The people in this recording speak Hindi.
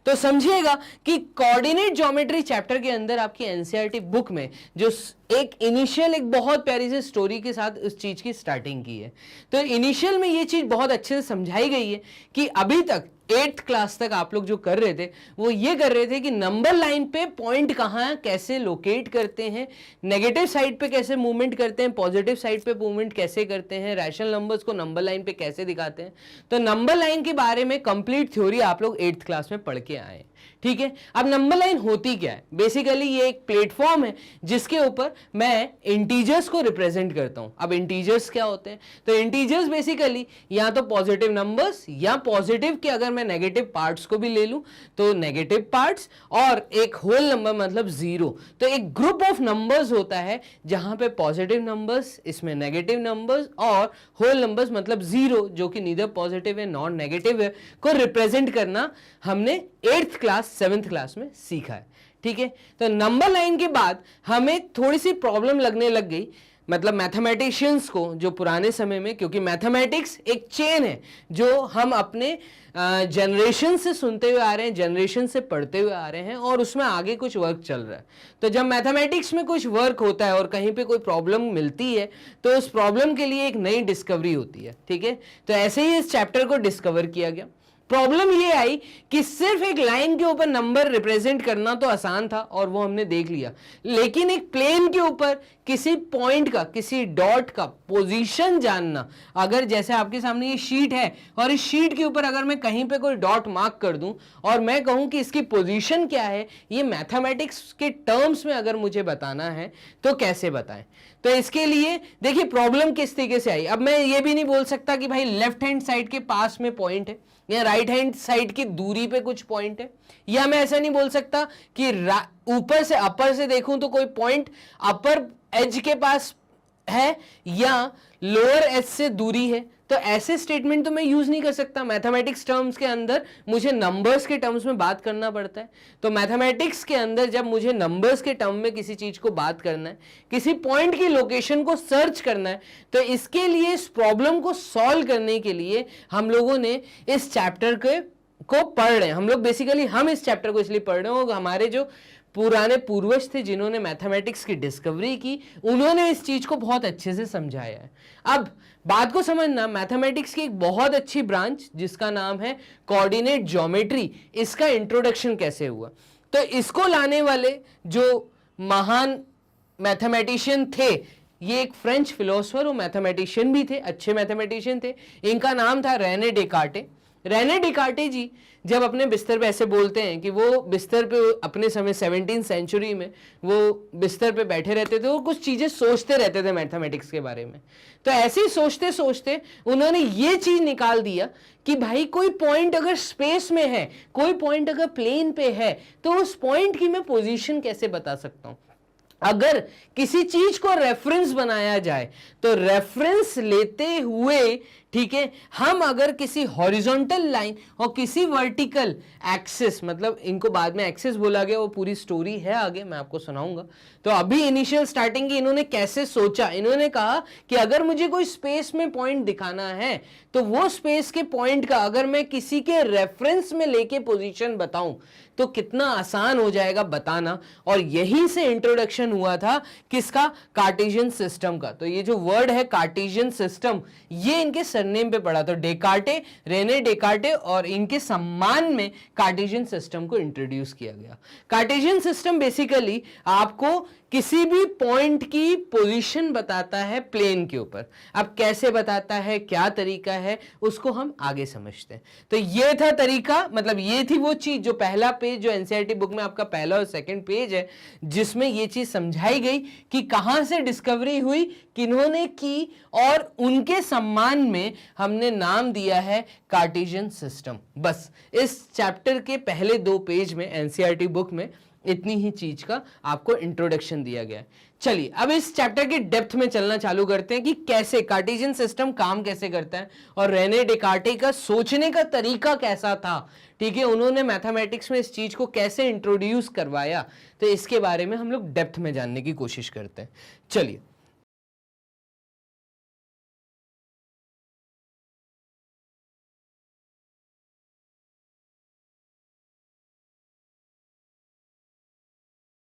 तो समझिएगा कि कोऑर्डिनेट ज्योमेट्री चैप्टर के अंदर आपकी एनसीईआरटी बुक में जो एक इनिशियल एक बहुत प्यारी सी स्टोरी के साथ उस चीज की स्टार्टिंग की है। तो इनिशियल में ये चीज बहुत अच्छे से समझाई गई है कि अभी तक 8th क्लास तक आप लोग जो कर रहे थे वो ये कर रहे थे कि नंबर लाइन पे पॉइंट कहाँ कैसे लोकेट करते हैं, नेगेटिव साइड पे कैसे मूवमेंट करते हैं, पॉजिटिव साइड पे मूवमेंट कैसे करते हैं, रैशनल नंबर्स को नंबर लाइन पे कैसे दिखाते हैं। तो नंबर लाइन के बारे में कंप्लीट थ्योरी आप लोग 8th क्लास में पढ़ के आए। ठीक है, अब नंबर लाइन होती क्या है? बेसिकली ये एक प्लेटफॉर्म है जिसके ऊपर मैं इंटीजर्स को रिप्रेजेंट करता हूं। अब इंटीजर्स क्या होते हैं? तो इंटीजर्स बेसिकली या तो पॉजिटिव नंबर्स या पॉजिटिव के अगर मैं नेगेटिव पार्ट्स को भी ले लूं तो नेगेटिव पार्ट्स और एक होल नंबर मतलब जीरो। तो एक ग्रुप ऑफ नंबर्स होता है जहां पे पॉजिटिव नंबर्स, इसमें नेगेटिव नंबर्स और होल नंबर्स मतलब जीरो जो कि नीदर पॉजिटिव है नॉन नेगेटिव है को रिप्रेजेंट करना हमने 8th क्लास 7th क्लास में सीखा है। ठीक है, तो नंबर लाइन के बाद हमें थोड़ी सी प्रॉब्लम लगने लग गई, मतलब मैथमेटिशियंस को जो पुराने समय में, क्योंकि मैथमेटिक्स एक चेन है जो हम अपने जनरेशन से सुनते हुए आ रहे हैं, जनरेशन से पढ़ते हुए आ रहे हैं और उसमें आगे कुछ वर्क चल रहा है। तो जब मैथमेटिक्स में कुछ वर्क होता है और कहीं पे कोई प्रॉब्लम मिलती है तो उस प्रॉब्लम के लिए एक नई डिस्कवरी होती है। ठीक है, तो ऐसे ही इस चैप्टर को डिस्कवर किया गया। प्रॉब्लम ये आई कि सिर्फ एक लाइन के ऊपर नंबर रिप्रेजेंट करना तो आसान था और वो हमने देख लिया, लेकिन एक प्लेन के ऊपर किसी पॉइंट का, किसी डॉट का पोजीशन जानना, अगर जैसे आपके सामने ये शीट है और इस शीट के ऊपर अगर मैं कहीं पे कोई डॉट मार्क कर दूं और मैं कहूं कि इसकी पोजीशन क्या है, ये मैथमेटिक्स के टर्म्स में अगर मुझे बताना है तो कैसे बताएं? तो इसके लिए देखिए प्रॉब्लम किस तरीके से आई। अब मैं ये भी नहीं बोल सकता कि भाई लेफ्ट हैंड साइड के पास में पॉइंट है या राइट हैंड साइड की दूरी पे कुछ पॉइंट है, या मैं ऐसा नहीं बोल सकता कि ऊपर से अपर से देखूं तो कोई पॉइंट अपर एज के पास है या लोअर एज से दूरी है। तो ऐसे स्टेटमेंट तो मैं यूज नहीं कर सकता। मैथमेटिक्स टर्म्स के अंदर मुझे नंबर्स के टर्म्स में बात करना पड़ता है। तो मैथमेटिक्स के अंदर जब मुझे नंबर्स के टर्म में किसी चीज को बात करना है, किसी पॉइंट की लोकेशन को सर्च करना है, तो इसके लिए, इस प्रॉब्लम को सॉल्व करने के लिए हम लोगों ने इस चैप्टर को पढ़ रहे हैं। हम लोग बेसिकली हम इस चैप्टर को इसलिए पढ़ रहे हैं, हमारे जो पुराने पूर्वज थे जिन्होंने मैथमेटिक्स की डिस्कवरी की, उन्होंने इस चीज को बहुत अच्छे से समझाया है। अब बात को समझना, मैथमेटिक्स की एक बहुत अच्छी ब्रांच जिसका नाम है कोऑर्डिनेट ज्योमेट्री, इसका इंट्रोडक्शन कैसे हुआ? तो इसको लाने वाले जो महान मैथमेटिशियन थे, ये एक फ्रेंच फिलोसोफर और मैथमेटिशियन भी थे, अच्छे मैथमेटिशियन थे। इनका नाम था रेने डेकार्टे। रेने डेकार्टे जी जब अपने बिस्तर पे ऐसे बोलते हैं कि वो बिस्तर पे अपने समय 17th सेंचुरी में वो बिस्तर पे बैठे रहते थे और कुछ चीजें सोचते रहते थे मैथमेटिक्स के बारे में। तो ऐसे ही सोचते सोचते उन्होंने ये चीज निकाल दिया कि भाई कोई पॉइंट अगर स्पेस में है, कोई पॉइंट अगर प्लेन पे है, तो उस पॉइंट की मैं पोजीशन कैसे बता सकता हूं? अगर किसी चीज को रेफरेंस बनाया जाए तो रेफरेंस लेते हुए, ठीक है, हम अगर किसी हॉरिजॉन्टल लाइन और किसी वर्टिकल एक्सिस, मतलब इनको बाद में एक्सिस बोला गया, वो पूरी स्टोरी है आगे मैं आपको सुनाऊंगा। तो अभी इनिशियल स्टार्टिंग की इन्होंने कैसे सोचा, इन्होंने कहा कि अगर मुझे कोई स्पेस में पॉइंट दिखाना है तो वो स्पेस के पॉइंट का अगर मैं किसी के रेफरेंस में लेके पोजीशन बताऊं तो कितना आसान हो जाएगा बताना। और यहीं से इंट्रोडक्शन हुआ था किसका? कार्टेशियन सिस्टम का। तो ये जो वर्ड है कार्टेशियन सिस्टम, ये इनके सरनेम पे पड़ा। तो डेकार्टे, रेने डेकार्टे, और इनके सम्मान में कार्टेशियन सिस्टम को इंट्रोड्यूस किया गया। कार्टेशियन सिस्टम बेसिकली आपको किसी भी पॉइंट की पोजीशन बताता है प्लेन के ऊपर। अब कैसे बताता है, क्या तरीका है, उसको हम आगे समझते हैं। तो ये था तरीका, मतलब ये थी वो चीज, जो पहला पेज जो एनसीईआरटी बुक में आपका पहला और सेकंड पेज है, जिसमें ये चीज समझाई गई कि कहां से डिस्कवरी हुई, किन्होंने की, और उनके सम्मान में हमने नाम दिया है कार्टेशियन सिस्टम। बस इस चैप्टर के पहले 2 पेज में एनसीईआरटी बुक में इतनी ही चीज का आपको इंट्रोडक्शन दिया गया है। चलिए अब इस चैप्टर की डेप्थ में चलना चालू करते हैं कि कैसे कार्टेशियन सिस्टम काम कैसे करता है और रेने डेकार्टे का सोचने का तरीका कैसा था। ठीक है, उन्होंने मैथमेटिक्स में इस चीज को कैसे इंट्रोड्यूस करवाया, तो इसके बारे में हम लोग डेप्थ में जानने की कोशिश करते हैं। चलिए